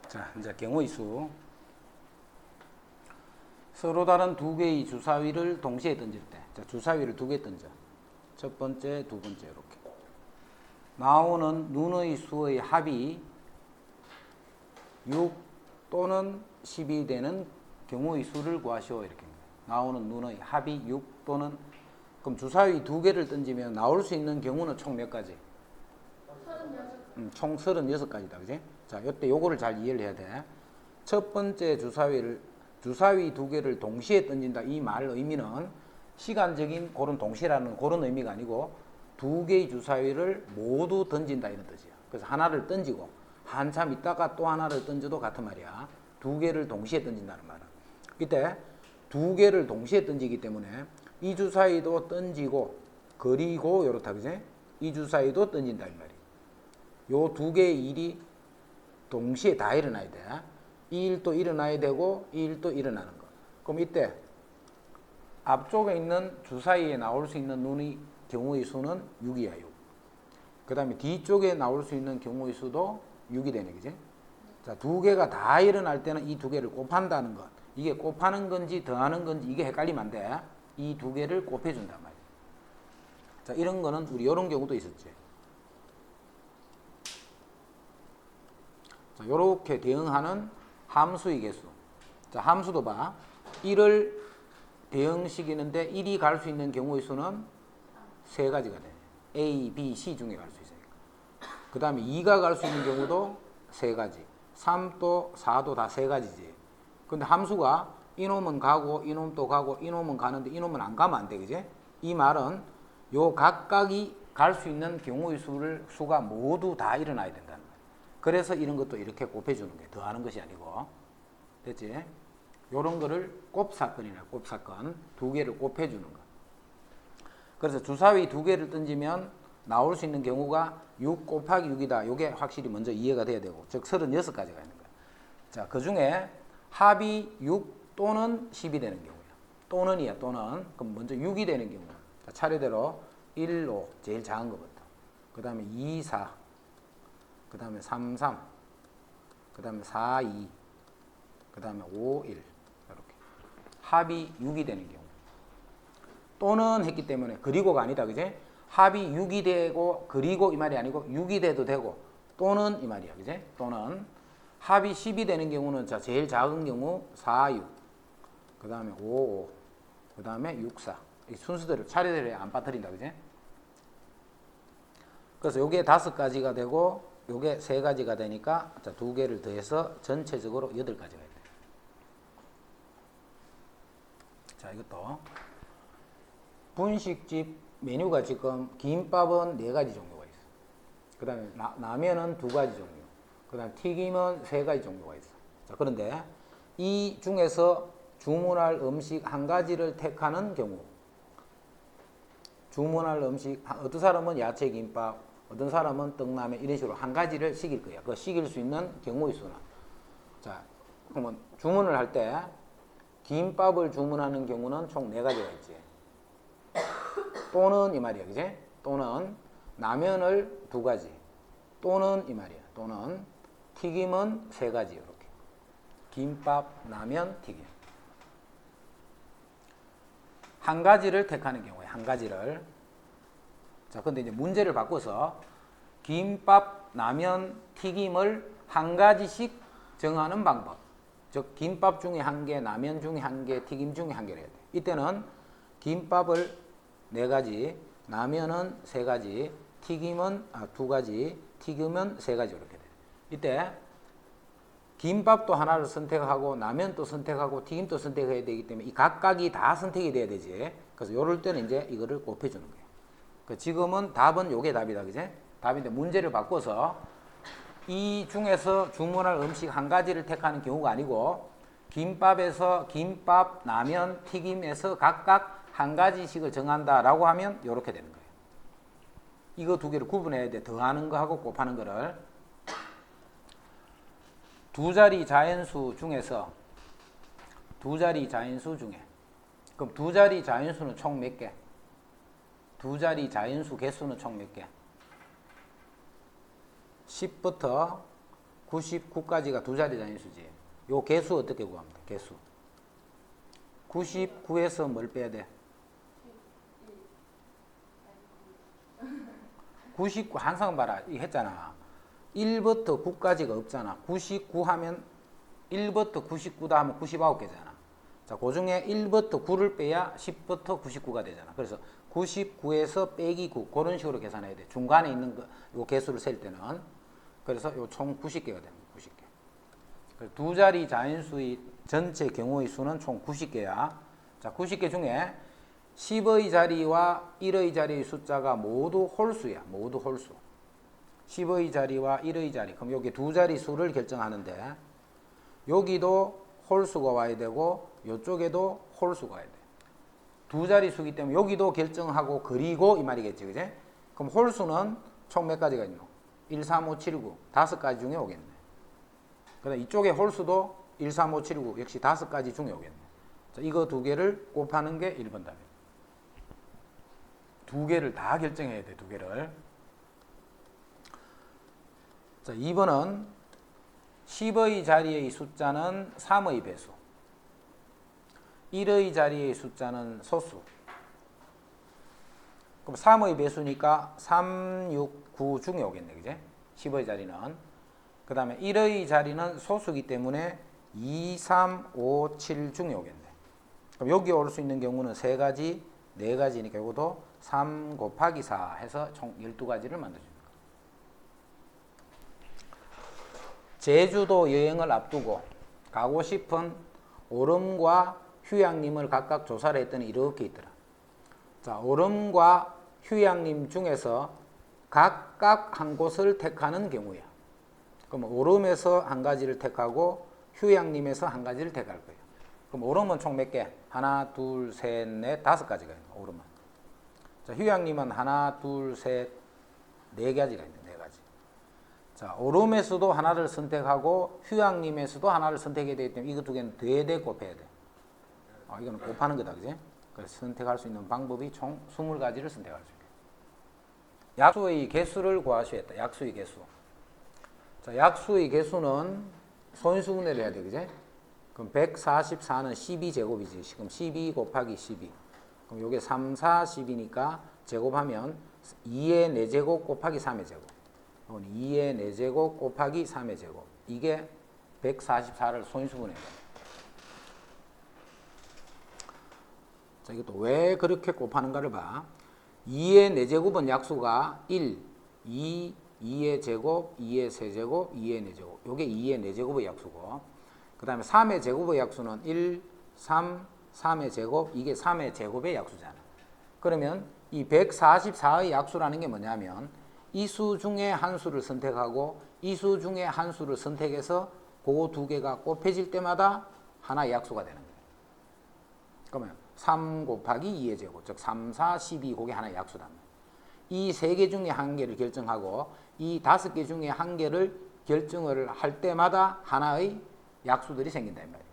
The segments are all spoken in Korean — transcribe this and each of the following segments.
자, 이제 경우의 수. 서로 다른 두 개의 주사위를 동시에 던질 때. 자, 주사위를 두 개 던져. 첫 번째, 두 번째 이렇게. 나오는 눈의 수의 합이 6 또는 10이 되는 경우의 수를 구하시오. 이렇게. 나오는 눈의 합이 6 또는 그럼 주사위 두 개를 던지면 나올 수 있는 경우는 총 몇 가지? 36. 총 36가지다. 그지? 자, 이때 요거를 잘 이해를 해야 돼. 첫 번째 주사위 두 개를 동시에 던진다. 이 말 의미는 시간적인 그런 동시라는 그런 의미가 아니고 두 개의 주사위를 모두 던진다 이런 뜻이야. 그래서 하나를 던지고 한참 있다가 또 하나를 던져도 같은 말이야. 두 개를 동시에 던진다는 말은. 이때 두 개를 동시에 던지기 때문에 이 주사위도 던지고 그리고 요렇다. 그지? 이 주사위도 던진다 이 말이야. 요 두 개의 일이 동시에 다 일어나야 돼. 이 일도 일어나야 되고 이 일도 일어나는 거. 그럼 이때 앞쪽에 있는 주사위에 나올 수 있는 눈의 경우의 수는 6이야. 6. 그 다음에 뒤쪽에 나올 수 있는 경우의 수도 6이 되네. 그지? 자, 두 개가 다 일어날 때는 이 두 개를 곱한다는 것. 이게 곱하는 건지 더하는 건지 이게 헷갈리면 안 돼. 이 두 개를 곱해준단 말이야. 자, 이런 거는 우리 이런 경우도 있었지. 자, 요렇게 대응하는 함수의 개수. 자, 함수도 봐. 1을 대응시키는데 1이 갈 수 있는 경우의 수는 세 가지가 돼. A, B, C 중에 갈 수 있으니까. 그 다음에 2가 갈 수 있는 경우도 세 가지. 3도, 4도 다 세 가지지. 근데 함수가 이놈은 가고, 이놈도 가고, 이놈은 가는데 이놈은 안 가면 안 돼. 그지? 이 말은 요 각각이 갈 수 있는 경우의 수가 모두 다 일어나야 된다는 거야. 그래서 이런 것도 이렇게 곱해주는 게 더하는 것이 아니고. 됐지? 요런 거를 곱사건이라 곱사건. 두 개를 곱해주는 거. 그래서 주사위 두 개를 던지면 나올 수 있는 경우가 6 곱하기 6이다. 요게 확실히 먼저 이해가 돼야 되고. 즉 36가지가 있는 거야. 자, 그 중에 합이 6 또는 10이 되는 경우야. 또는이야, 또는. 그럼 먼저 6이 되는 경우. 자, 차례대로 1, 5, 제일 작은 것부터. 그 다음에 2, 4. 그 다음에 3, 3. 그 다음에 4, 2. 그 다음에 5, 1. 이렇게. 합이 6이 되는 경우. 또는 했기 때문에 그리고가 아니다. 그지? 합이 6이 되고 그리고 이 말이 아니고 6이 돼도 되고 또는 이 말이야. 그지? 또는 합이 10이 되는 경우는 자 제일 작은 경우 4, 6. 그 다음에 5, 5. 그 다음에 6, 4. 이 순서대로 차례대로 안 빠뜨린다. 그지? 그래서 요게 5가지가 되고 요게 3가지가 되니까 자, 2개를 더해서 전체적으로 8가지가 돼. 자, 이것도 분식집 메뉴가 지금 김밥은 4가지 종류가 있어. 그 다음에 라면은 2가지 종류. 그 다음에 튀김은 3가지 종류가 있어. 자, 그런데 이 중에서 주문할 음식 한 가지를 택하는 경우. 주문할 음식, 어떤 사람은 야채 김밥, 어떤 사람은 떡라면 이런 식으로 한 가지를 시킬 거야. 그 시킬 수 있는 경우의 수는. 자, 그러면 주문을 할 때 김밥을 주문하는 경우는 총 4가지가 있지. 또는 이 말이야. 그지? 또는 라면을 2가지. 또는 이 말이야. 또는 튀김은 3가지. 이렇게. 김밥, 라면, 튀김. 한 가지를 택하는 경우에 한 가지를. 자, 근데 이제 문제를 바꿔서 김밥, 라면, 튀김을 한 가지씩 정하는 방법. 즉 김밥 중에 한 개, 라면 중에 한 개, 튀김 중에 한 개를 해야 돼. 이때는 김밥을 4가지, 라면은 3가지, 튀김은 2가지, 튀김은 3가지 이렇게 돼. 이때 김밥도 하나를 선택하고 라면도 선택하고 튀김도 선택해야 되기 때문에 이 각각이 다 선택이 돼야 되지. 그래서 요럴 때는 이제 이거를 곱해주는 거예요. 지금은 답은 요게 답이다. 그지? 답인데 문제를 바꿔서 이 중에서 주문할 음식 한 가지를 택하는 경우가 아니고 김밥에서 김밥, 라면, 튀김에서 각각 한 가지씩을 정한다라고 하면 이렇게 되는 거예요. 이거 두 개를 구분해야 돼. 더하는 거하고 곱하는 거를. 두 자리 자연수 중에 그럼 두 자리 자연수는 총 몇 개? 두 자리 자연수 개수는 총 몇 개? 10부터 99까지가 두 자리 단위수지. 요 개수 어떻게 구합니까? 개수. 99에서 뭘 빼야 돼? 99 항상 봐라. 이 했잖아. 1부터 9까지가 없잖아. 99 하면 1부터 99다 하면 99개잖아. 자, 그 중에 1부터 9를 빼야 10부터 99가 되잖아. 그래서 99에서 빼기 9 그런 식으로 계산해야 돼. 중간에 있는 거, 요 개수를 셀 때는. 그래서 요 총 90개가 됩니다. 90개. 그래서 두 자리 자연수의 전체 경우의 수는 총 90개야. 자, 90개 중에 10의 자리와 1의 자리의 숫자가 모두 홀수야. 모두 홀수. 10의 자리와 1의 자리. 그럼 여기 두 자리 수를 결정하는데 여기도 홀수가 와야 되고 이쪽에도 홀수가 와야 돼. 두 자리 수기 때문에 여기도 결정하고 그리고 이 말이겠지. 그지? 그럼 홀수는 총 몇 가지가 있노? 1, 3, 5, 7, 9. 5가지 중에 오겠네. 그다음 이쪽에 홀수도 1, 3, 5, 7, 9 역시 5가지 중에 오겠네. 자, 이거 두 개를 곱하는 게 1번 답이에요. 두 개를 다 결정해야 돼. 두 개를. 자, 2번은 10의 자리의 숫자는 3의 배수. 1의 자리의 숫자는 소수. 그럼 3의 배수니까 3, 6, 9 중에 오겠네. 그제? 10의 자리는. 그 다음에 1의 자리는 소수기 때문에 2, 3, 5, 7 중에 오겠네. 그럼 여기 올 수 있는 경우는 3가지, 4가지니까 이것도 3 곱하기 4 해서 총 12가지를 만들어줍니다. 제주도 여행을 앞두고 가고 싶은 오름과 휴양림을 각각 조사를 했더니 이렇게 있더라. 자, 오름과 휴양림 중에서 각각 한 곳을 택하는 경우야. 그럼 오름에서 한 가지를 택하고 휴양림에서 한 가지를 택할 거예요. 그럼 오름은 총 몇 개? 하나, 둘, 셋, 넷, 5가지가 있는 오름은. 자, 휴양림은 하나, 둘, 셋, 4가지가 있는 4가지. 자, 오름에서도 하나를 선택하고 휴양림에서도 하나를 선택해야 되기 때문에 이거 두 개는 대대 곱해야 돼. 이거는 곱하는 거다, 그지? 그래서 선택할 수 있는 방법이 총 20가지를 선택할 수 있게. 약수의 개수를 구하셔야 했다. 약수의 개수. 자, 약수의 개수는 소인수분해를 해야 돼, 그지? 그럼 144는 12제곱이지. 지금 12 곱하기 12. 그럼 요게 3, 4, 10이니까 제곱하면 2의 4제곱 곱하기 3의 제곱. 2의 4제곱 곱하기 3의 제곱. 이게 144를 소인수분해야 돼. 자, 이것도 왜 그렇게 곱하는가를 봐. 2의 4제곱은 약수가 1, 2, 2의 제곱, 2의 세제곱, 2의 4제곱. 요게 2의 4제곱의 약수고. 그 다음에 3의 제곱의 약수는 1, 3, 3의 제곱. 이게 3의 제곱의 약수잖아. 그러면 이 144의 약수라는 게 뭐냐면 이 수 중에 한 수를 선택하고 이 수 중에 한 수를 선택해서 그 두 개가 곱해질 때마다 하나의 약수가 되는 거예요. 그러면 3 곱하기 2의 제곱, 즉 3, 4, 12, 그게 하나의 약수다. 이 3개 중에 한 개를 결정하고 이 5개 중에 한 개를 결정을 할 때마다 하나의 약수들이 생긴다 이 말이에요.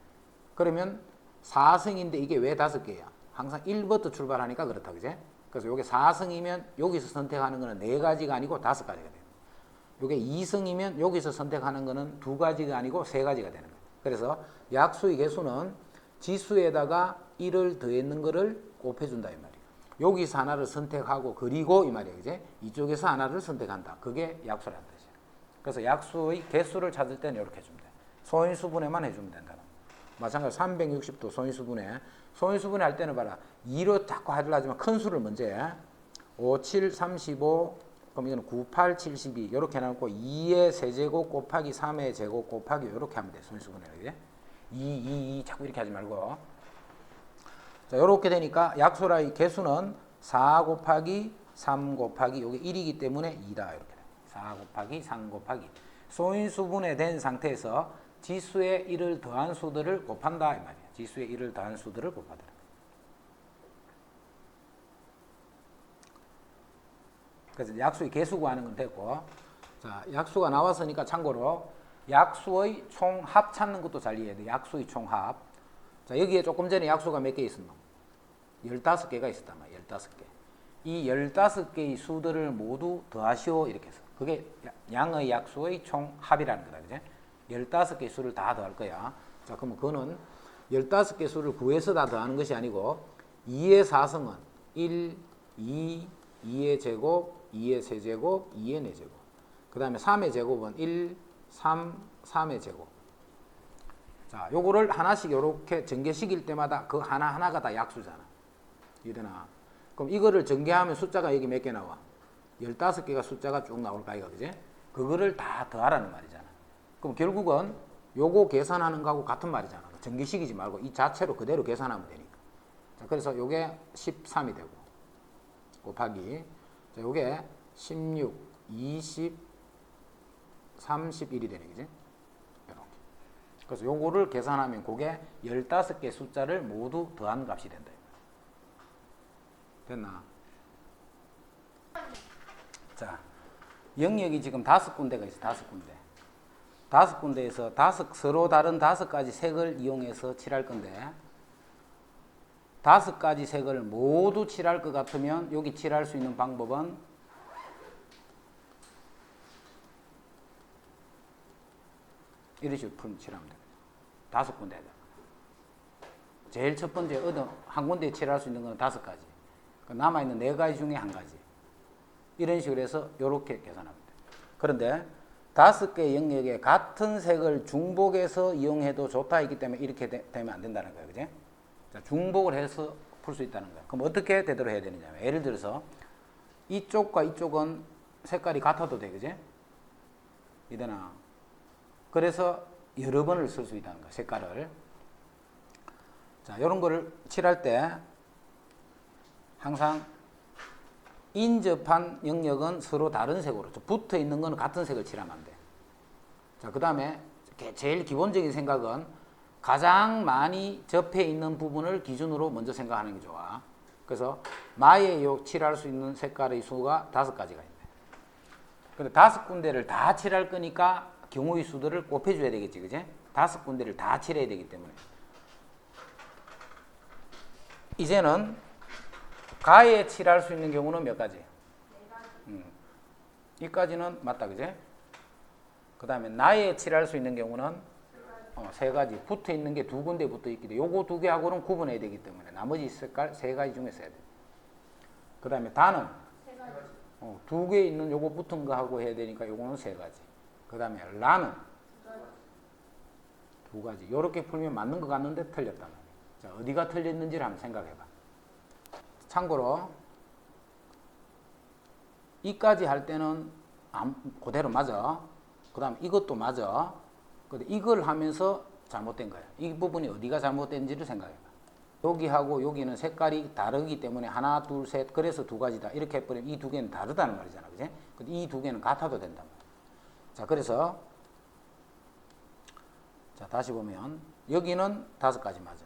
그러면 4승인데 이게 왜 5개야? 항상 1부터 출발하니까 그렇다, 그제? 그래서 이게 4승이면 여기서 선택하는 거는 4가지가 아니고 5가지가 돼요. 이게 2승이면 여기서 선택하는 거는 2가지가 아니고 3가지가 되는 거예요. 그래서 약수의 개수는 지수에다가 1을 더했는 거를 곱해준다 이 말이에요. 여기서 하나를 선택하고 그리고 이 말이에요, 그제? 이쪽에서 하나를 선택한다. 그게 약수라는 뜻이에요. 그래서 약수의 개수를 찾을 때는 이렇게 해주면 돼. 소인수분해만 해주면 된다. 마찬가지로 360도 소인수분해. 소인수분해 할 때는 봐라. 2로 자꾸 하려지만 큰 수를 먼저 해. 5, 7, 35, 그럼 이거는 9, 8, 72 이렇게 해놓고 2의 세제곱 곱하기 3의 제곱 곱하기 이렇게 하면 돼. 소인수분해를. 그제? 2 자꾸 이렇게 하지 말고. 자, 이렇게 되니까 약수라의 개수는 4 곱하기 3 곱하기 요게 1이기 때문에 2다. 이렇게 돼. 4 곱하기 3 곱하기. 소인수분해 된 상태에서 지수의 1을 더한 수들을 곱한다 이 말이야. 지수의 1을 더한 수들을 곱하더라. 그래서 약수의 개수 구하는 건 됐고, 자, 약수가 나왔으니까 참고로 약수의 총합 찾는 것도 잘 이해해야 돼. 약수의 총합. 자, 여기에 조금 전에 약수가 몇 개 있었노? 15개가 있었단 말이야. 15개. 이 15개의 수들을 모두 더하시오 이렇게 해서 그게 양의 약수의 총합이라는 거다. 그죠? 15개 수를 다 더할 거야. 자, 그러면 그거는 15개 수를 구해서 다 더하는 것이 아니고 2의 4승은 1, 2, 2의 제곱, 2의 세제곱, 2의 4제곱. 그 다음에 3의 제곱은 1, 3, 3의 제곱. 자, 요거를 하나씩 요렇게 전개시킬 때마다 그 하나하나가 다 약수잖아. 이되나? 그럼 이거를 전개하면 숫자가 여기 몇 개 나와? 15개가 숫자가 쭉 나올 거야, 그지? 그거를 다 더하라는 말이잖아. 그럼 결국은 요거 계산하는 거하고 같은 말이잖아. 전개시키지 말고 이 자체로 그대로 계산하면 되니까. 자, 그래서 요게 13이 되고 곱하기 자, 요게 16, 20, 31이 되네, 그지? 이렇게. 그래서 요거를 계산하면 그게 15개 숫자를 모두 더한 값이 된다. 됐나? 자, 영역이 지금 5군데가 있어. 5군데. 5군데에서 서로 다른 5가지 색을 이용해서 칠할 건데 5가지 색을 모두 칠할 것 같으면 여기 칠할 수 있는 방법은 이런 식으로 칠하면 됩니다. 5군데에다. 제일 첫 번째 한 군데에 칠할 수 있는 건 5가지. 남아있는 4가지 중에 한 가지. 이런 식으로 해서 이렇게 계산합니다. 그런데 5개의 영역에 같은 색을 중복해서 이용해도 좋다 있기 때문에 이렇게 되면 안 된다는 거예요. 그지? 자, 중복을 해서 풀 수 있다는 거예요. 그럼 어떻게 되도록 해야 되느냐. 예를 들어서 이쪽과 이쪽은 색깔이 같아도 돼. 그지? 이되나? 그래서 여러 번을 쓸 수 있다는 거예요. 색깔을. 자, 이런 거를 칠할 때 항상 인접한 영역은 서로 다른 색으로 붙어 있는 건 같은 색을 칠하면 안 돼. 자, 그 다음에 제일 기본적인 생각은 가장 많이 접해 있는 부분을 기준으로 먼저 생각하는 게 좋아. 그래서 마에 칠할 수 있는 색깔의 수가 5가지가 있네. 근데 5군데를 다 칠할 거니까 경우의 수들을 곱해줘야 되겠지, 그지? 5군데를 다 칠해야 되기 때문에. 이제는 가에 칠할 수 있는 경우는 몇 가지? 4가지. 이까지는 맞다, 그제? 그 다음에 나에 칠할 수 있는 경우는 3가지. 붙어 있는 게 2군데 붙어 있기 때문에 요거 2개하고는 구분해야 되기 때문에 나머지 색깔 3가지 중에 써야 돼. 그 다음에 다는 3가지. 2개 있는 요거 붙은 거 하고 해야 되니까 요거는 3가지. 그 다음에 라는 2가지. 요렇게 풀면 맞는 것 같는데 틀렸단 말이야. 자, 어디가 틀렸는지를 한번 생각해봐. 참고로 이까지 할 때는 그대로 맞아. 그 다음 이것도 맞아. 근데 이걸 하면서 잘못된 거야. 이 부분이 어디가 잘못된지를 생각해봐. 여기하고 여기는 색깔이 다르기 때문에 하나, 둘, 셋 그래서 2가지다. 이렇게 해버리면 이 2개는 다르다는 말이잖아. 그지? 근데 이 2개는 같아도 된단 말이야. 자, 그래서 자, 다시 보면 여기는 5가지 맞아.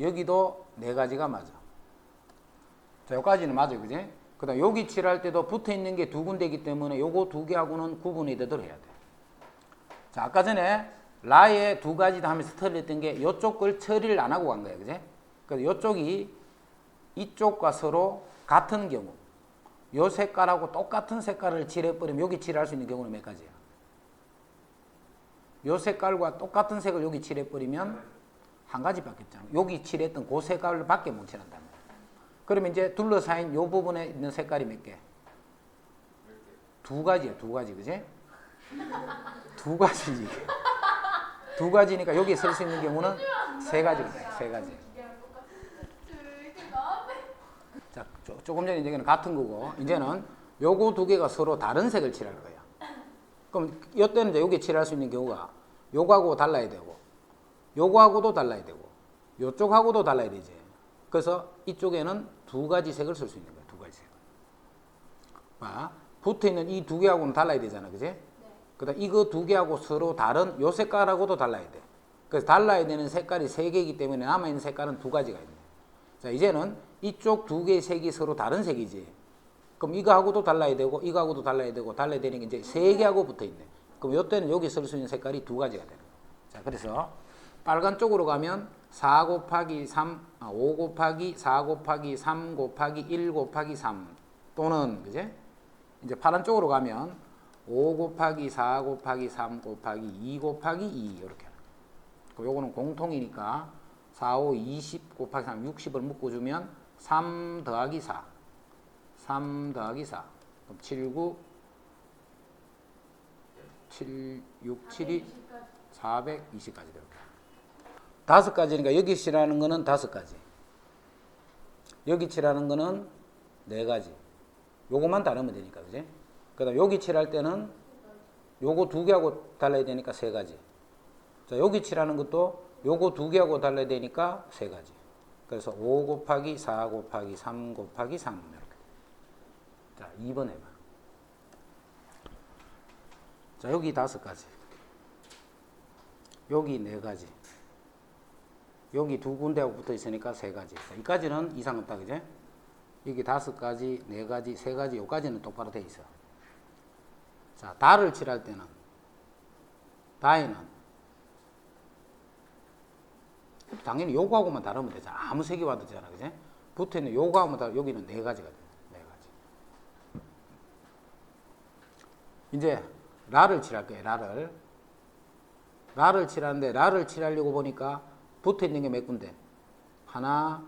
여기도 4가지가 맞아. 자, 여기까지는 맞아요. 그지? 그 다음 여기 칠할 때도 붙어 있는 게 2군데이기 때문에 요거 2개하고는 구분이 되도록 해야 돼. 자, 아까 전에 라에 2가지다 하면서 틀렸던 게 요쪽 걸 처리를 안 하고 간 거예요. 그지? 그래서 요쪽이 이쪽과 서로 같은 경우 요 색깔하고 똑같은 색깔을 칠해버리면 여기 칠할 수 있는 경우는 몇 가지야? 요 색깔과 똑같은 색을 여기 칠해버리면 한 가지밖에 없잖아. 여기 칠했던 그 색깔을 밖에 못 칠한단 말이야. 그러면 이제 둘러싸인 요 부분에 있는 색깔이 몇 개? 2가지야, 2가지, 그지? 2가지지. 2가지니까 여기에 쓸 수 있는 경우는 3가지거든, 3가지. 자, 조금 전에 이제는 같은 거고, 이제는 요거 2개가 서로 다른 색을 칠할 거야. 그럼 이때는 이제 여기 칠할 수 있는 경우가 요거하고 달라야 되고, 요거하고도 달라야 되고, 요쪽하고도 달라야 되지. 그래서 이쪽에는 2가지 색을 쓸 수 있는 거야. 2가지 색. 봐, 붙어있는 이 2개하고는 달라야 되잖아. 그지? 네. 그 다음 이거 2개하고 서로 다른 요 색깔하고도 달라야 돼. 그래서 달라야 되는 색깔이 3개이기 때문에 남아있는 색깔은 2가지가 있네. 자, 이제는 이쪽 2개의 색이 서로 다른 색이지. 그럼 이거하고도 달라야 되고 이거하고도 달라야 되고 달라야 되는 게 이제 3개하고 붙어있네. 그럼 요때는 여기 쓸 수 있는 색깔이 2가지가 되는 거야. 자, 그래서 빨간 쪽으로 가면 4 곱하기 3, 5 곱하기 4 곱하기 3 곱하기 1 곱하기 3 또는 그제? 이제 파란 쪽으로 가면 5 곱하기 4 곱하기 3 곱하기 2 곱하기 2 이렇게. 요거는 공통이니까 4, 5, 20 곱하기 3, 60을 묶어주면 3 더하기 4. 3 더하기 4. 그럼 7, 9, 7, 6, 7이 420까지 됩니다. 5가지니까 여기 칠하는 거는 5가지. 여기 칠하는 거는 4가지. 요것만 다르면 되니까, 그지? 그 다음 여기 칠할 때는 요거 2개하고 달라야 되니까 3가지. 자, 여기 칠하는 것도 요거 2개하고 달라야 되니까 3가지. 그래서 5 곱하기 4 곱하기 3 곱하기 3 이렇게. 자, 2번 해봐. 자, 여기 5가지. 여기 4가지. 여기 2군데하고 붙어 있으니까 3가지. 자, 이까지는 이상 없다, 그제? 여기 5가지, 4가지, 3가지, 요까지는 똑바로 돼 있어. 자, 다를 칠할 때는, 다에는, 당연히 요거하고만 다르면 되잖아. 아무 색이 와도 되잖아, 그제? 붙어 있는 요거하고만 다르면 여기는 4가지가 돼. 4가지. 이제, 라를 칠할 거예요, 라를. 라를 칠하는데, 라를 칠하려고 보니까 붙어 있는 게 몇 군데? 하나,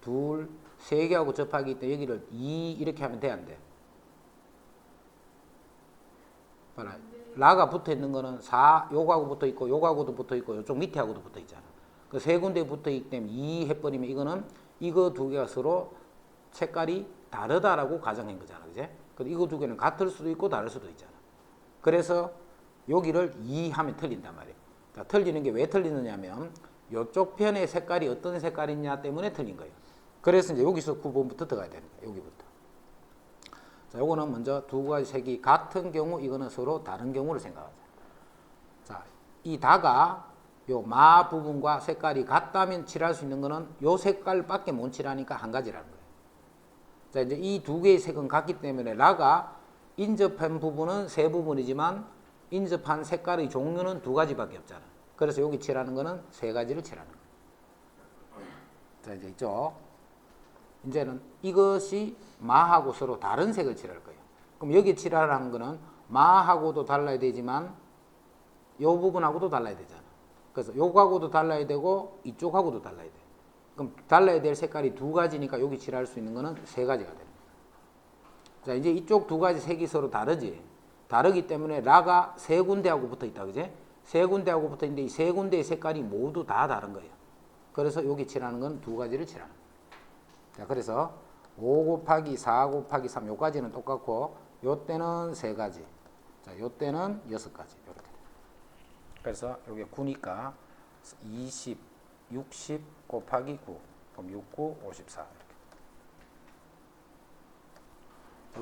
둘, 3개하고 접하기 때문에 여기를 2 이렇게 하면 돼, 안 돼? 봐라. 라가 붙어 있는 거는 4, 요거하고 붙어 있고, 요거하고도 붙어 있고, 요쪽 밑에하고도 붙어 있잖아. 그 3군데 붙어 있기 때문에 2 해버리면 이거는 이거 2개가 서로 색깔이 다르다라고 가정한 거잖아, 그제? 근데 이거 2개는 같을 수도 있고 다를 수도 있잖아. 그래서 여기를 2 하면 틀린단 말이에요. 자, 틀리는 게 왜 틀리느냐면 이쪽 편의 색깔이 어떤 색깔이냐 때문에 틀린 거예요. 그래서 이제 여기서 9번부터 들어가야 되는 거예요. 여기부터. 자, 요거는 먼저 2가지 색이 같은 경우 이거는 서로 다른 경우를 생각하자. 자, 이 다가 요 마 부분과 색깔이 같다면 칠할 수 있는 거는 요 색깔밖에 못 칠하니까 한 가지라는 거예요. 자, 이제 이 2개의 색은 같기 때문에 라가 인접한 부분은 3부분이지만 인접한 색깔의 종류는 2가지밖에 없잖아. 그래서 여기 칠하는 거는 3가지를 칠하는 거예요. 자, 이제 이쪽. 이제는 이것이 마하고 서로 다른 색을 칠할 거예요. 그럼 여기 칠하라는 거는 마하고도 달라야 되지만 이 부분하고도 달라야 되잖아. 그래서 요거하고도 달라야 되고 이쪽하고도 달라야 돼. 그럼 달라야 될 색깔이 2가지니까 여기 칠할 수 있는 거는 3가지가 되는 거예요. 자, 이제 이쪽 2가지 색이 서로 다르지. 다르기 때문에 라가 3군데하고 붙어 있다, 그제? 3군데하고 붙어 있는데 이 3군데의 색깔이 모두 다 다른 거예요. 그래서 여기 칠하는 건 2가지를 칠하는 거예요. 자, 그래서 5 곱하기 4 곱하기 3 요까지는 똑같고 요때는 3가지. 자, 요때는 6가지. 이렇게. 그래서 요게 9니까 20, 60 곱하기 9. 그럼 6, 9, 54. 이렇게.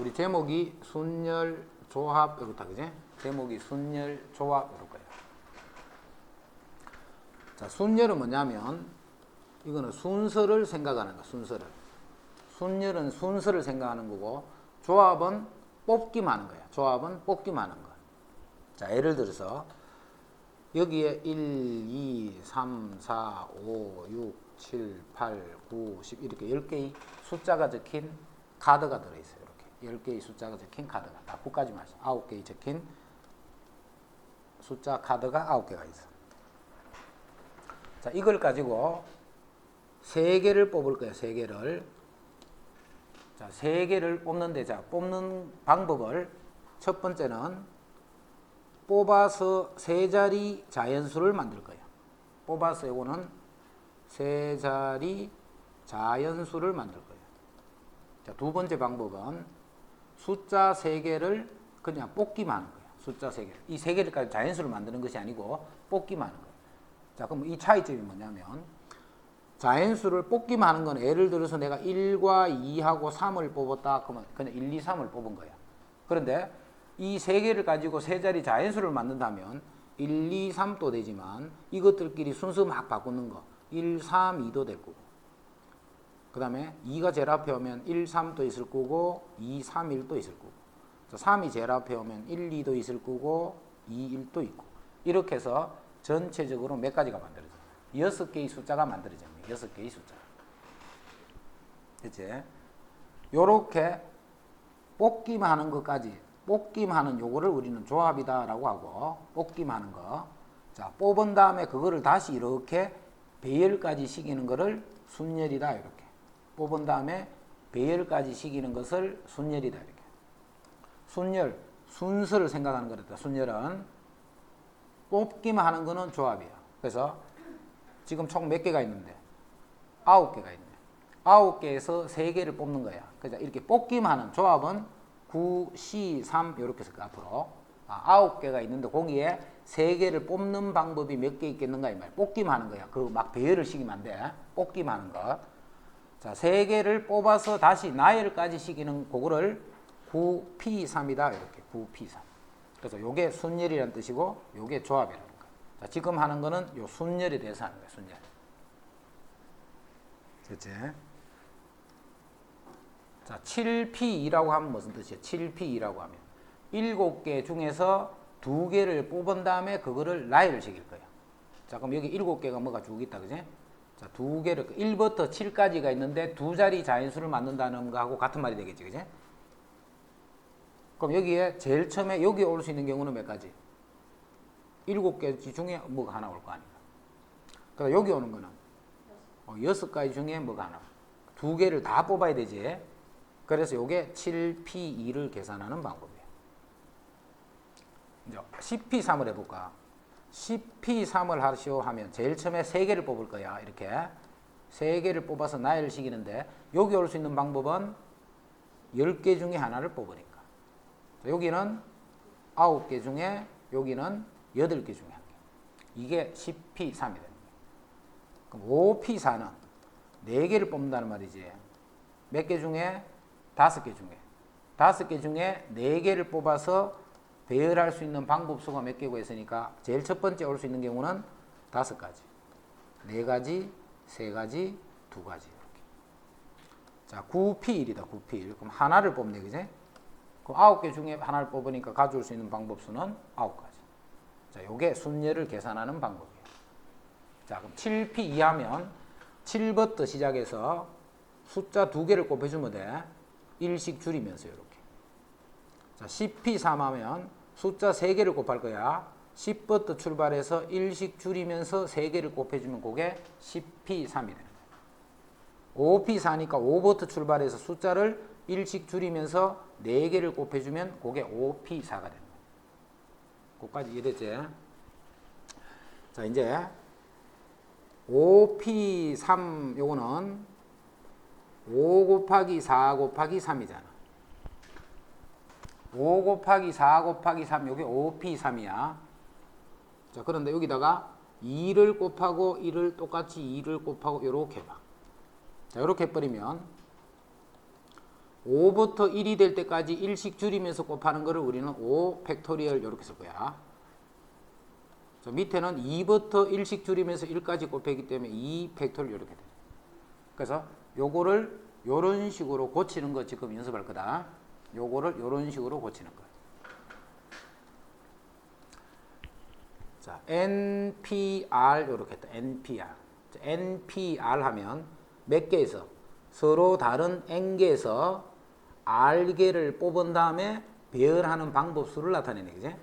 우리 제목이 순열 조합 이렇다, 그지? 제목이 순열 조합 이럴 거예요. 자, 순열은 뭐냐면 이거는 순서를 생각하는 거, 순서를. 순열은 순서를 생각하는 거고 조합은 뽑기만 하는 거야. 조합은 뽑기만 하는 거. 자, 예를 들어서 여기에 1, 2, 3, 4, 5, 6, 7, 8, 9, 10 이렇게 10개의 숫자가 적힌 카드가 들어있어요. 이렇게 10개의 숫자가 적힌 카드가 다 9까지 마셔. 9개의 적힌 숫자 카드가 9개가 있어. 자, 이걸 가지고 3개를 뽑을 거야. 3개를. 자, 3개를 뽑는데, 자, 뽑는 방법을 첫 번째는 뽑아서 3자리 자연수를 만들 거예요. 뽑아서 이거는 3자리 자연수를 만들 거예요. 자, 두 번째 방법은 숫자 3개를 그냥 뽑기만 하는 거예요. 숫자 3개를. 이 3개를 자연수를 만드는 것이 아니고 뽑기만 하는 거예요. 자, 그럼 이 차이점이 뭐냐면 자연수를 뽑기만 하는 건 예를 들어서 내가 1과 2하고 3을 뽑았다. 그러면 그냥 1, 2, 3을 뽑은 거야. 그런데 이 3개를 가지고 3자리 자연수를 만든다면 1, 2, 3도 되지만 이것들끼리 순서 막 바꾸는 거 1, 3, 2도 될 거고 그 다음에 2가 제일 앞에 오면 1, 3도 있을 거고 2, 3, 1도 있을 거고 3이 제일 앞에 오면 1, 2도 있을 거고 2, 1도 있고 이렇게 해서 전체적으로 몇 가지가 만들어져요. 6개의 숫자가 만들어져요. 6개의 숫자. 그치? 요렇게 뽑기만 하는 것까지 뽑기하는 요거를 우리는 조합이다라고 하고 뽑기하는 거. 자, 뽑은 다음에 그거를 다시 이렇게 배열까지 시키는 거를 순열이다 이렇게. 뽑은 다음에 배열까지 시키는 것을 순열이다 이렇게. 순열, 순서를 생각하는 거다. 순열은 뽑기만 하는 거는 조합이야. 그래서 지금 총 몇 개가 있는데 9개가 있네. 9개에서 3개를 뽑는 거야. 그래서 이렇게 뽑기만 하는 조합은 9, C, 3 이렇게 쓸 거야 앞으로. 9개가 있는데 거기에 3개를 뽑는 방법이 몇 개 있겠는가 이 말. 뽑기만 하는 거야. 그 막 배열을 시키면 안 돼. 뽑기만 하는 거. 자, 3개를 뽑아서 다시 나열까지 시키는 그거를 9P3이다 이렇게. 9P3. 그래서 요게 순열이라는 뜻이고 요게 조합이라는 거야. 자, 지금 하는 거는 요 순열에 대해서 하는 거야. 순열. 됐지? 자, 7P2라고 하면 무슨 뜻이야? 7P2라고 하면 7개 중에서 2개를 뽑은 다음에 그거를 나열을 시킬 거야. 자, 그럼 여기 7개가 뭐가 쭉 있다, 그지? 자, 2개를 1부터 7까지가 있는데 2자리 자연수를 만든다는 거하고 같은 말이 되겠지, 그지? 그럼 여기에 제일 처음에 여기 올 수 있는 경우는 몇 가지? 7개 중에 뭐가 하나 올 거 아니야. 그래서 여기 오는 거는 6가지 중에 뭐가 하나. 2개를 다 뽑아야 되지. 그래서 이게 7P2를 계산하는 방법이에요. 이제 10P3을 해볼까? 10P3을 하시오 하면 제일 처음에 3개를 뽑을 거야. 이렇게 3개를 뽑아서 나열을 시키는데 여기 올 수 있는 방법은 10개 중에 하나를 뽑으니까. 여기는 9개 중에 여기는 8개 중에 한 개. 이게 10P3이 됩니다. 그럼 5P4는 4개를 뽑는다는 말이지. 몇 개 중에? 5개 중에. 5개 중에 4개를 뽑아서 배열할 수 있는 방법수가 몇 개고 했으니까 제일 첫 번째 올 수 있는 경우는 5가지. 4가지, 3가지, 2가지. 이렇게. 자, 9P1이다. 9P1. 그럼 하나를 뽑네, 그지? 그럼 9개 중에 하나를 뽑으니까 가져올 수 있는 방법수는 9가지. 자, 요게 순열을 계산하는 방법이에요. 자, 그럼 7P2 하면 7부터 시작해서 숫자 2개를 곱해주면 돼. 일씩 줄이면서 이렇게. 자, 10P3 하면 숫자 3개를 곱할 거야. 10부터 출발해서 일씩 줄이면서 3개를 곱해주면 그게 10P3이 되는 거야. 5P4니까 5부터 출발해서 숫자를 일씩 줄이면서 4개를 곱해주면 그게 5P4가 되는 거야. 그거까지 이해됐지? 자, 이제 5P3 요거는 5 곱하기 4 곱하기 3이잖아. 5 곱하기 4 곱하기 3 요게 5P3이야. 자, 그런데 여기다가 2를 곱하고 1을 똑같이 2를 곱하고 요렇게 해봐. 자, 요렇게 해버리면 5부터 1이 될 때까지 1씩 줄이면서 곱하는 거를 우리는 5 팩토리얼 요렇게 쓸 거야. 자, 밑에는 2부터 1씩 줄이면서 1까지 곱했기 때문에 2 팩토리얼 요렇게 돼. 그래서 요거를 요런 식으로 고치는 거 지금 연습할 거다. 요거를 요런 식으로 고치는 거야. 자, NPR 요렇게 했다. NPR. 자, NPR 하면 몇 개에서 서로 다른 N개에서 R개를 뽑은 다음에 배열하는 방법수를 나타내는 거지.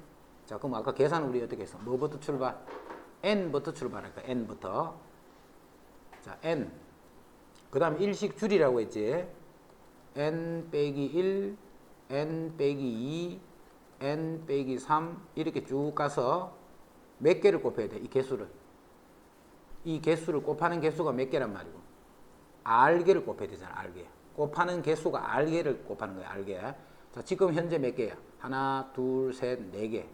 자, 그럼 아까 계산 우리 어떻게 했어? 뭐부터 출발? N부터 출발할까? N부터. 자, N. 그 다음에 일씩 줄이라고 했지. N 빼기 1, N 빼기 2, N 빼기 3 이렇게 쭉 가서 몇 개를 곱해야 돼? 이 개수를. 이 개수를 곱하는 개수가 몇 개란 말이고. R개를 곱해야 되잖아. R개. 곱하는 개수가 R개를 곱하는 거야. R개. 자, 지금 현재 몇 개야? 하나, 둘, 셋, 4개.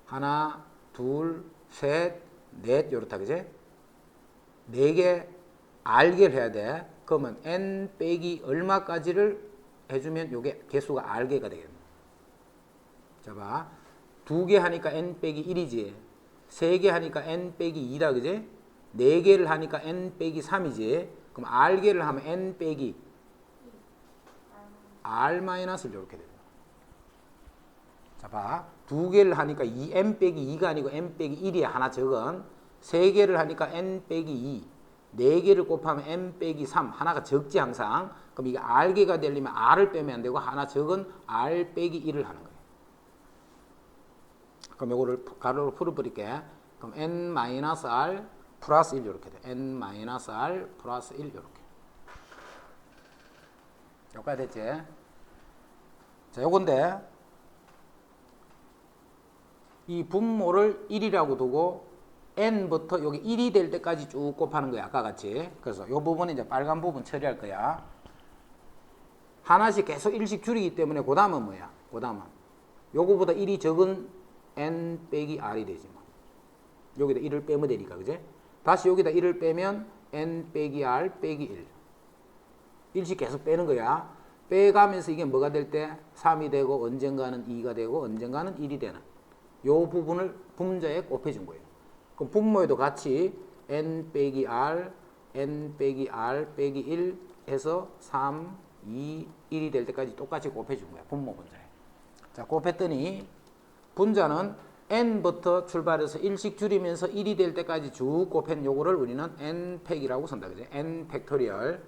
하나, 둘, 셋, 넷 요렇다. 그지? 4개 R개를 해야 돼. 그러면 N 빼기 얼마까지를 해주면 요게 개수가 R개가 되겠네. 자, 봐. 2개 하니까 N 빼기 1이지. 3개 하니까 N 빼기 2다. 그지? 4개를 하니까 N 빼기 3이지. 그럼 R개를 하면 N 빼기 R 마이너스를 이렇게 돼요. 자, 봐. 2개를 하니까 N 빼기 2가 아니고 N 빼기 1이야. 하나 적은. 3개를 하니까 N 빼기 2. 4개를 곱하면 N 빼기 3. 하나가 적지 항상. 그럼 그럼 이게 R개가 되려면 R을 빼면 안 되고 하나 적은 R 빼기 1을 하는 거예요. 그럼 요거를 가로로 풀어버릴게. 그럼 N-R 플러스 1 이렇게 돼. N-R 플러스 1 이렇게. 여기까지 됐지? 자, 요건데 이 분모를 1이라고 두고 n부터 여기 1이 될 때까지 쭉 곱하는 거야. 아까 같이. 그래서 이 부분은 이제 빨간 부분 처리할 거야. 하나씩 계속 1씩 줄이기 때문에 그 다음은 뭐야? 그 다음은 요거보다 1이 적은 n 빼기 r이 되지 뭐. 여기다 1을 빼면 되니까, 그제? 다시 여기다 1을 빼면 n 빼기 r 빼기 1. 1씩 계속 빼는 거야. 빼가면서 이게 뭐가 될 때 3이 되고 언젠가는 2가 되고 언젠가는 1이 되는 요 부분을 분자에 곱해준 거예요. 그럼 분모에도 같이 n 빼기 r, n 빼기 r 빼기 1 해서 3, 2, 1이 될 때까지 똑같이 곱해준 거야. 분모 분자에. 자, 곱했더니 분자는 n부터 출발해서 1씩 줄이면서 1이 될 때까지 쭉 곱한 요거를 우리는 n 팩이라고 쓴다. 그죠? n 팩토리얼.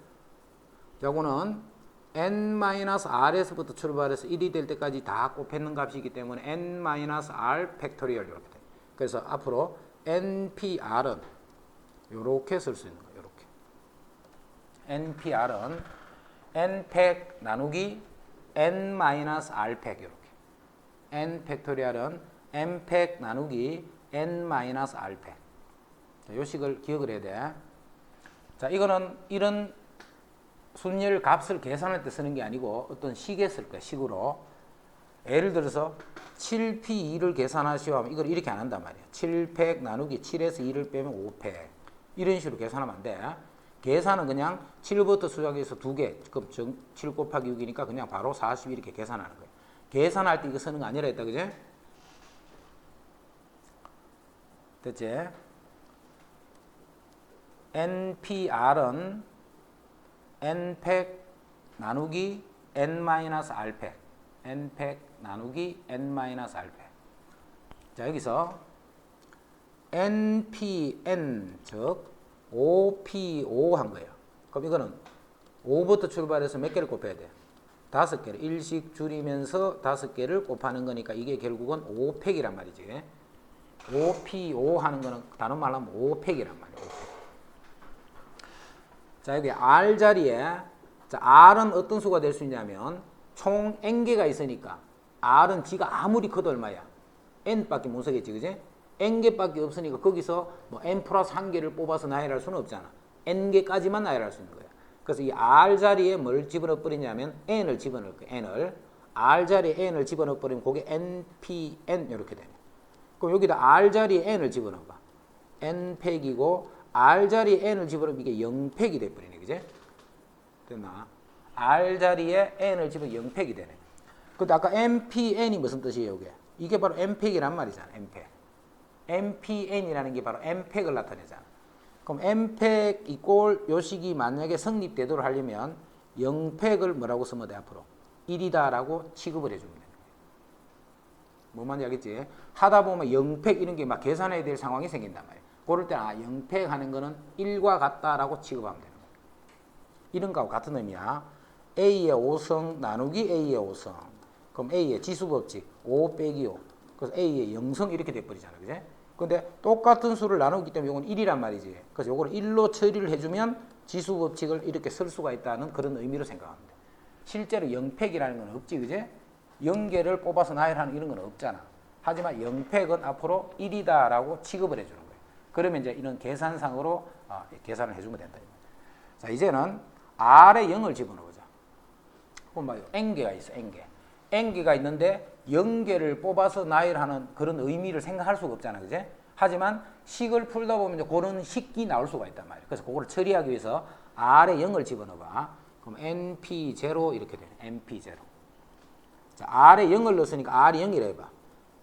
요거는 n-r에서부터 출발해서 1이 될 때까지 다 곱했는 값이기 때문에 n-r 팩토리얼 이렇게 돼. 그래서 앞으로 npr은 이렇게 쓸 수 있는 거예요. 이렇게. npr은 n팩 나누기 n-r 팩 이렇게. n 팩토리얼은 n팩 나누기 n-r 팩. 자, 요 식을 기억을 해야 돼. 자, 이거는 이런 순열 값을 계산할 때 쓰는 게 아니고 어떤 식에 쓸 거야. 식으로. 예를 들어서 7p2를 계산하시오 하면 이걸 이렇게 안 한단 말이야. 7팩 나누기 7에서 2를 빼면 5팩. 이런 식으로 계산하면 안 돼. 계산은 그냥 7부터 수작해서 2개. 그럼 7 곱하기 6이니까 그냥 바로 40 이렇게 계산하는 거야. 계산할 때 이거 쓰는 거 아니라 했다. 그제? 됐지? NPR은 n팩 나누기 n-r팩. n팩 나누기 n-r팩. 자, 여기서 npn 즉 5p5 한 거예요. 그럼 이거는 5부터 출발해서 몇 개를 곱해야 돼? 5개를. 1씩 줄이면서 5개를 곱하는 거니까 이게 결국은 5팩이란 말이지. 5p5 하는 거는 다른 말로 하면 5팩이란 말이에요. 5팩. 자, 여기 R 자리에, 자, R은 어떤 수가 될 수 있냐면, 총 N개가 있으니까, R은 지가 아무리 커도 얼마야? N밖에 못 쓰겠지, 그지? N개밖에 없으니까, 거기서 뭐 N 플러스 1개를 뽑아서 나열할 수는 없잖아. N개까지만 나열할 수 있는 거야. 그래서 이 R 자리에 뭘 집어넣어 버리냐면, N을 집어넣을 거야, N을. R 자리에 N을 집어넣어 버리면, 그게 NPN, 이렇게 되네. 그럼 여기다 R 자리에 N을 집어넣어 봐. N팩이고, R 자리에 n을 집어넣으면 이게 0팩이 돼버리네, 그제? 됐나? R 자리에 n을 집어넣으면 0팩이 되네. 근데 아까 npn이 무슨 뜻이에요, 이게? 이게 바로 n팩이란 말이잖아, n팩. npn이라는 게 바로 n팩을 나타내잖아. 그럼 n팩 이꼴 요 식이 만약에 성립되도록 하려면 0팩을 뭐라고 쓰면 돼, 앞으로? 1이다라고 취급을 해주면 돼. 뭔 말인지 알겠지? 하다 보면 0팩 이런 게 막 계산해야 될 상황이 생긴단 말이야. 그럴 때는 0팩 하는 거는 1과 같다라고 취급하면 되는 거야. 이런 거하고 같은 의미야. A의 5성 나누기 A의 5성. 그럼 A의 지수법칙 5 빼기 5. 그래서 A의 0성 이렇게 돼버리잖아. 그제? 근데 똑같은 수를 나누기 때문에 이건 1이란 말이지. 그래서 이거를 1로 처리를 해주면 지수법칙을 이렇게 쓸 수가 있다는 그런 의미로 생각하면 돼. 실제로 0팩이라는 건 없지. 그제? 0개를 뽑아서 나열하는 이런 건 없잖아. 하지만 0팩은 앞으로 1이다라고 취급을 해주는 거야. 그러면 이제 이런 계산상으로 계산을 해주면 된다. 자, 이제는 R에 0을 집어넣어보자. 그럼 봐요. N개가 있어, N개. N개가 있는데 0개를 뽑아서 나열하는 그런 의미를 생각할 수가 없잖아. 그제? 하지만 식을 풀다 보면 이제 그런 식이 나올 수가 있단 말이에요. 그래서 그거를 처리하기 위해서 R에 0을 집어넣어봐. 그럼 NP0 이렇게 되네. NP0. 자, R에 0을 넣었으니까 R이 0이라 해봐.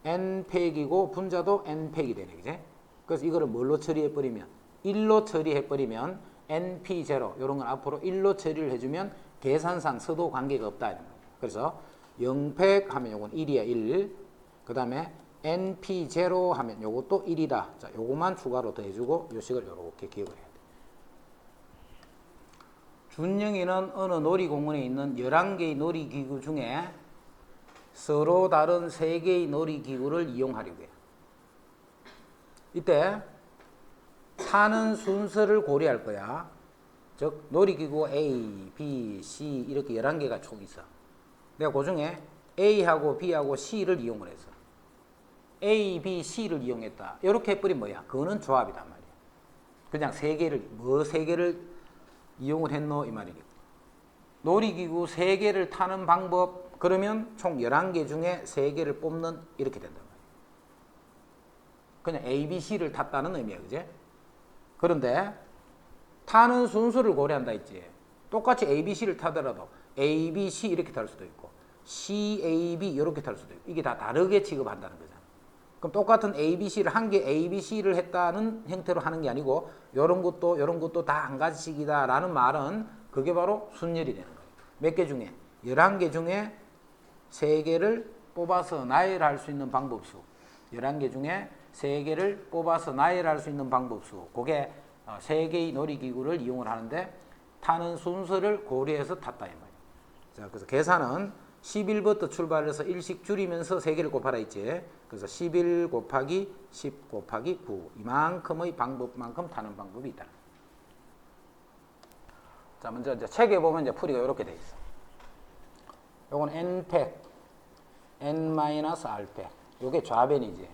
N팩이고 분자도 N팩이 되네. 그제? 그래서 이거를 뭘로 처리해버리면 1로 처리해버리면 NP0 이런 건 앞으로 1로 처리를 해주면 계산상 서도 관계가 없다. 그래서 0팩 하면 요건 1이야 1. 그 다음에 NP0 하면 요것도 1이다. 자, 요거만 추가로 더 해주고 요 식을 요렇게 기억을 해야 돼. 준영이는 어느 놀이공원에 있는 11개의 놀이기구 중에 서로 다른 3개의 놀이기구를 이용하려고 해요. 이때 타는 순서를 고려할 거야. 즉 놀이기구 A, B, C 이렇게 11개가 총 있어. 내가 그 중에 A하고 B하고 C를 이용을 했어. A, B, C를 이용했다. 이렇게 해버리면 뭐야? 그거는 조합이단 말이야. 그냥 3개를 이용을 했노 이 말이니까. 놀이기구 3개를 타는 방법 그러면 총 11개 중에 3개를 뽑는 이렇게 된단 말이야. 그냥 A, B, C를 탔다는 의미야. 그지? 그런데 타는 순서를 고려한다 했지. 똑같이 A, B, C를 타더라도 A, B, C 이렇게 탈 수도 있고 C, A, B 이렇게 탈 수도 있고 이게 다 다르게 취급한다는 거잖아. 그럼 똑같은 A, B, C를 한 개 A, B, C를 했다는 형태로 하는 게 아니고 요런 것도 다 한 가지씩이다 라는 말은 그게 바로 순열이 되는 거예요. 몇 개 중에? 11개 중에 3개를 뽑아서 나열할 수 있는 방법수. 11개 중에 3개를 뽑아서 나열할 수 있는 방법수. 그게 3개의 놀이기구를 이용을 하는데 타는 순서를 고려해서 탔다 이 말이에요. 자, 그래서 계산은 11부터 출발해서 1씩 줄이면서 3개를 곱하라 했지. 그래서 11 곱하기 10 곱하기 9 이만큼의 방법만큼 타는 방법이 있다. 자, 먼저 이제 책에 보면 이제 풀이가 이렇게 돼 있어. 요건 n팩, n-r팩. 요게 좌변이지.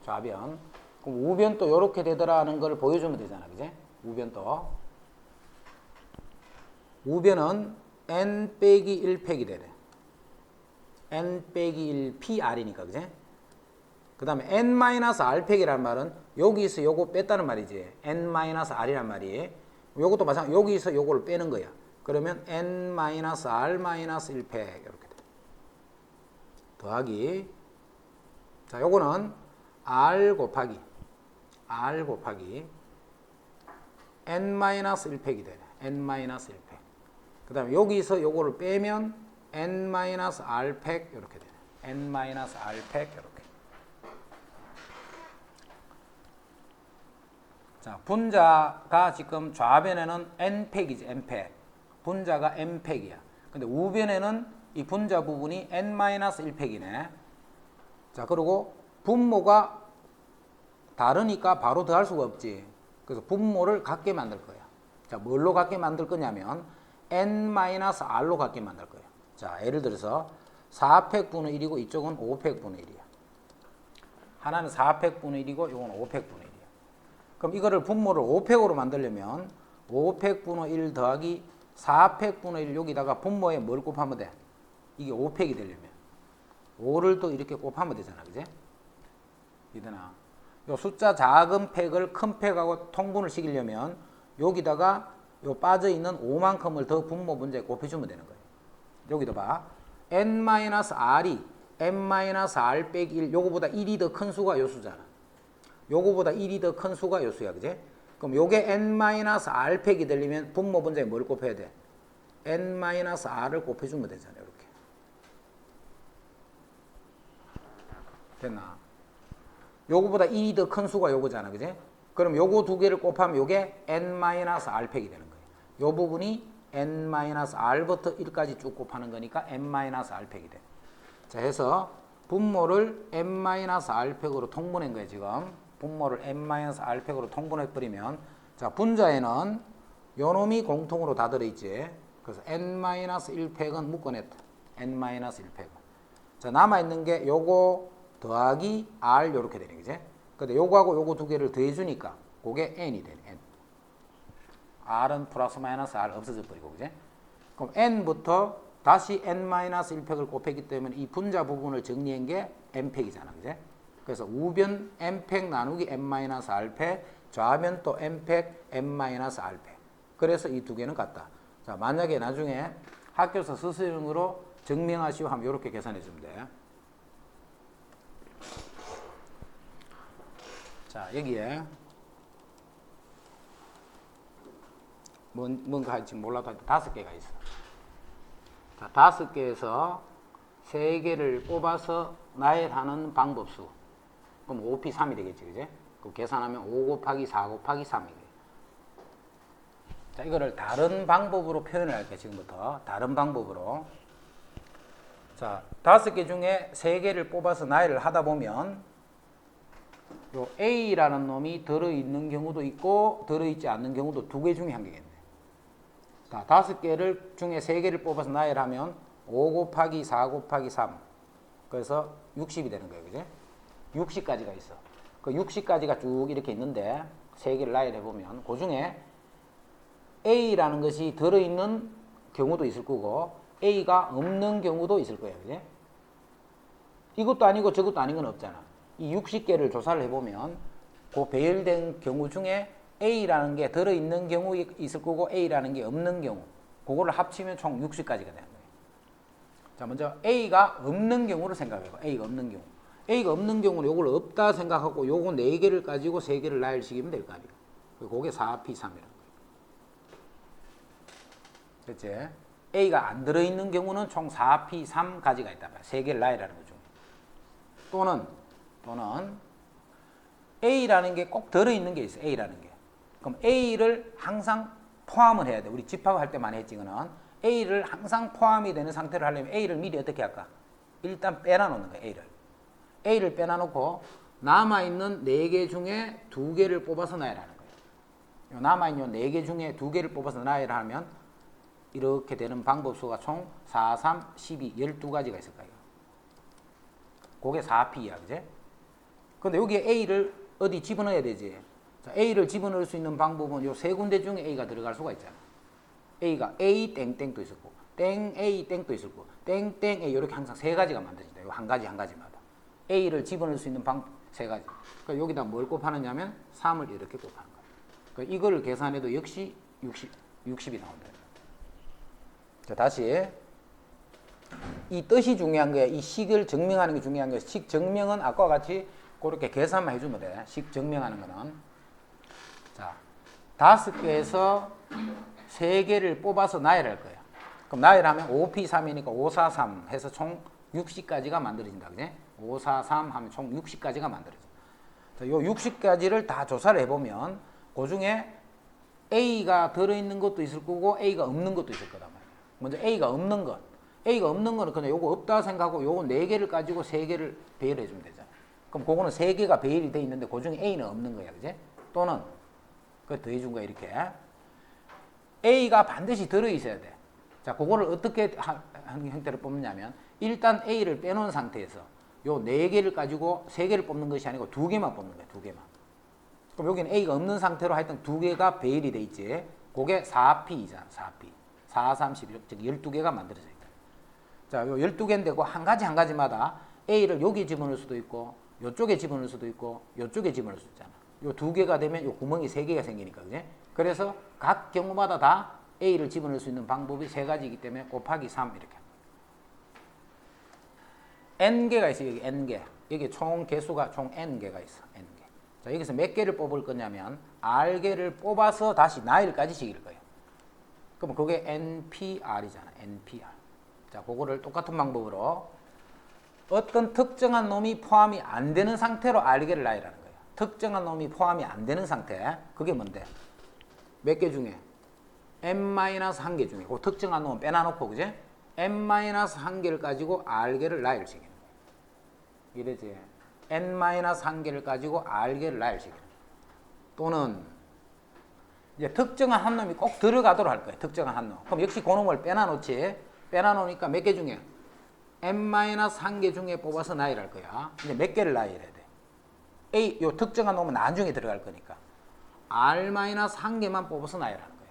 좌변. 그럼 우변도 요렇게 되더라는 걸 보여주면 되잖아. 그지? 우변도. 우변은 n 빼기 1팩이 되네. n 빼기 1pr이니까. 그지? 그 다음에 n-r팩이란 말은 여기서 요거 뺐다는 말이지. n-r이란 말이. 요것도 마찬가지로 여기서 요거를 빼는 거야. 그러면 n-r-1팩 이렇게 돼. 더하기. 자, 요거는 r 곱하기 n-1팩이 되네. n-1팩. 그 다음에 여기서 요거를 빼면 n-r팩 이렇게 되네. n-r팩 이렇게. 자, 분자가 지금 좌변에는 n팩이지. n팩. 분자가 n팩이야. 근데 우변에는 이 분자 부분이 n-1팩이네. 자, 그리고 분모가 다르니까 바로 더할 수가 없지. 그래서 분모를 같게 만들 거야. 자, 뭘로 같게 만들 거냐면 n-r로 같게 만들 거야. 자, 예를 들어서 4팩분의 1이고 이쪽은 5팩분의 1이야. 하나는 4팩분의 1이고 이건 5팩분의 1이야. 그럼 이거를 분모를 5팩으로 만들려면 5팩분의 1 더하기 4팩분의 1 여기다가 분모에 뭘 곱하면 돼? 이게 5팩이 되려면 5를 또 이렇게 곱하면 되잖아. 그지? 이되나? 요 숫자 작은 팩을 큰 팩하고 통분을 시키려면 여기다가 요 빠져있는 5만큼을 더 분모 문제에 곱해주면 되는 거예요. 여기도 봐. n-r이 n-r 빼기 1 요거보다 1이 더 큰 수가 요 수잖아. 요거보다 1이 더 큰 수가 요 수야. 그지? 그럼 요게 n-r팩이 되려면 분모 문제에 뭘 곱해야 돼? n-r을 곱해주면 되잖아. 이렇게. 됐나? 요거보다 1이 더 큰 수가 요거잖아. 그지? 그럼 요거 두 개를 곱하면 요게 n-r팩이 되는 거예요. 요 부분이 n-r부터 1까지 쭉 곱하는 거니까 n-r팩이 돼. 자, 해서 분모를 n-r팩으로 통분한 거예요, 지금. 분모를 n-r팩으로 통분해버리면, 자, 분자에는 요 놈이 공통으로 다 들어있지. 그래서 n-1팩은 묶어냈다. n-1팩은. 자, 남아있는 게 요거 더하기 r 요렇게 되는 거지. 근데 요거하고 요거 두 개를 더해주니까 그게 n이 되네. n. r은 플러스 마이너스 r 없어져 버리고. 그지? 그럼 n부터 다시 n-1팩을 곱했기 때문에 이 분자 부분을 정리한 게 n팩이잖아. 그지? 그래서 우변 n팩 나누기 n-r팩, 좌변 또 n팩 n-r팩. 그래서 이 두 개는 같다. 자, 만약에 나중에 학교에서 스스링으로 증명하시오 하면 이렇게 계산해 주면 돼. 자, 여기에 뭔가 할지 몰라도 5개가 있어. 자, 5개에서 3개를 뽑아서 나열하는 방법수. 그럼 5p 3이 되겠지. 그지? 그럼 계산하면 5 곱하기 4 곱하기 3이 돼. 자, 이거를 다른 방법으로 표현을 할게요. 지금부터 다른 방법으로. 자, 5개 중에 3개를 뽑아서 나열을 하다 보면 요 A라는 놈이 들어있는 경우도 있고 들어있지 않는 경우도 2개 중에 1개겠네. 자, 5개를 중에 3개를 뽑아서 나열하면 5 곱하기 4 곱하기 3 그래서 60이 되는 거예요. 그지? 60까지가 있어. 그 60까지가 쭉 이렇게 있는데 3개를 나열해 보면 그 중에 A라는 것이 들어있는 경우도 있을 거고 A가 없는 경우도 있을 거예요. 그지? 이것도 아니고 저것도 아닌 건 없잖아. 이 60개를 조사를 해보면 그 배열된 경우 중에 A라는 게 들어있는 경우 있을 거고 A라는 게 없는 경우 그거를 합치면 총 60까지가 되는 거예요. 자, 먼저 A가 없는 경우를 생각해봐. A가 없는 경우. A가 없는 경우는 요걸 없다 생각하고 요거 4개를 가지고 3개를 나열시키면 될 거 아니에요. 그게 4P3이라는 거예요. 그치? A가 안 들어있는 경우는 총 4P3 가지가 있단 말이야. 3개를 나열하는 거죠. 또는 A라는 게 꼭 들어있는 게 있어. A라는 게. 그럼 A를 항상 포함을 해야 돼. 우리 집합할 때 많이 했지. 이거는 A를 항상 포함이 되는 상태로 하려면 A를 미리 어떻게 할까? 일단 빼놔놓는 거야. A를 빼놔놓고 남아있는 4개 중에 2개를 뽑아서 나열하는 거예요. 남아있는 4개 중에 2개를 뽑아서 나열하면 이렇게 되는 방법수가 총 4, 3, 12, 12가지가 있을 거예요. 그게 4P야. 그지? 근데 여기에 A를 어디 집어넣어야 되지? 자, A를 집어넣을 수 있는 방법은 요 3군데 중에 A가 들어갈 수가 있잖아. A가 A 땡땡도 있을 거고 땡 A 땡도 있을 거고 땡땡 A 이렇게 항상 3가지가 만들어진다. 요 한 가지마다 A를 집어넣을 수 있는 방법 3가지. 그러니까 여기다 뭘 곱하느냐면 3을 이렇게 곱하는 거야. 그러니까 이거를 계산해도 역시 60이 나온다. 자, 다시 이 뜻이 중요한 거야. 이 식을 증명하는 게 중요한 거야. 식 증명은 아까와 같이 그렇게 계산만 해주면 돼. 식 증명하는 거는. 자, 5개에서 3개를 뽑아서 나열할 거야. 그럼 나열하면 5P3이니까 5, 4, 3 해서 총 60까지가 만들어진다. 그지? 5, 4, 3 하면 총 60까지가 만들어져. 자, 요 60까지를 다 조사를 해보면 그 중에 A가 들어있는 것도 있을 거고 A가 없는 것도 있을 거단 말이야. 먼저 A가 없는 것. A가 없는 거는 그냥 요거 없다 생각하고 요거 4개를 가지고 3개를 배열해 주면 되잖아. 그럼 그거는 3개가 배열이 돼 있는데 그 중에 A는 없는 거야. 그지? 또는 그걸 더해 준 거야. 이렇게. A가 반드시 들어있어야 돼. 자, 그거를 어떻게 하는 형태로 뽑느냐면 일단 A를 빼놓은 상태에서 요 4개를 가지고 3개를 뽑는 것이 아니고 2개만 뽑는 거야. 2개만. 그럼 여기는 A가 없는 상태로 하여튼 2개가 배열이 돼 있지. 그게 4P이잖아. 4P. 4, 3, 11, 즉 12개가 만들어져 있다. 자, 요 12개인데 그 한 가지마다 A를 여기 집어넣을 수도 있고 요쪽에 집어넣을 수도 있고 요쪽에 집어넣을 수 있잖아. 요 2개가 되면 요 구멍이 3개가 생기니까. 그지? 그래서 각 경우마다 다 A를 집어넣을 수 있는 방법이 3가지이기 때문에 곱하기 3 이렇게. N개가 있어요. 여기 N개. 여기 총 개수가 총 N개가 있어. N개. 자, 여기서 몇 개를 뽑을 거냐면 R개를 뽑아서 다시 나열까지 시킬 거예요. 그럼 그게 NPR이잖아. NPR. 자, 그거를 똑같은 방법으로 어떤 특정한 놈이 포함이 안 되는 상태로 R개를 나열하는 거예요. 특정한 놈이 포함이 안 되는 상태. 그게 뭔데? 몇 개 중에? N-1개 중에. 그 특정한 놈은 빼놔놓고, 그지? N-1개를 가지고 R개를 나열시키는 거예요. 이래지. N-1개를 가지고 R개를 나열시키는 거예요. 또는 이제 특정한 한 놈이 꼭 들어가도록 할 거예요. 특정한 한 놈. 그럼 역시 그 놈을 빼놔놓지. 빼놔놓으니까 몇 개 중에? N-1개 중에 뽑아서 나열할 거야. 이제 몇 개를 나열해야 돼? A, 요 특정한 놈은 나중에 들어갈 거니까. R-1개만 뽑아서 나열하는 거야.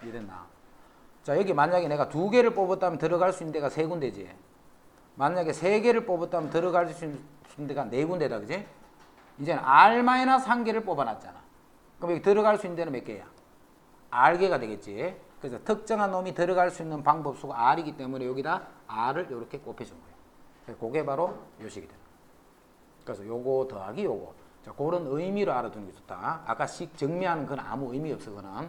이해됐나? 자, 여기 만약에 내가 2개를 뽑았다면 들어갈 수 있는 데가 3군데지. 만약에 3개를 뽑았다면 들어갈 수 있는 데가 4군데다. 그지? 이제는 R-1개를 뽑아놨잖아. 그럼 여기 들어갈 수 있는 데는 몇 개야? R개가 되겠지. 그래서 특정한 놈이 들어갈 수 있는 방법수가 R이기 때문에 여기다 R을 이렇게 곱해준 거예요. 그게 바로 요식이 되는 거예요. 그래서 요거 더하기 요거. 자, 그런 의미로 알아두는 게 좋다. 아까 식 정리하는 건 아무 의미 없어. 그거는.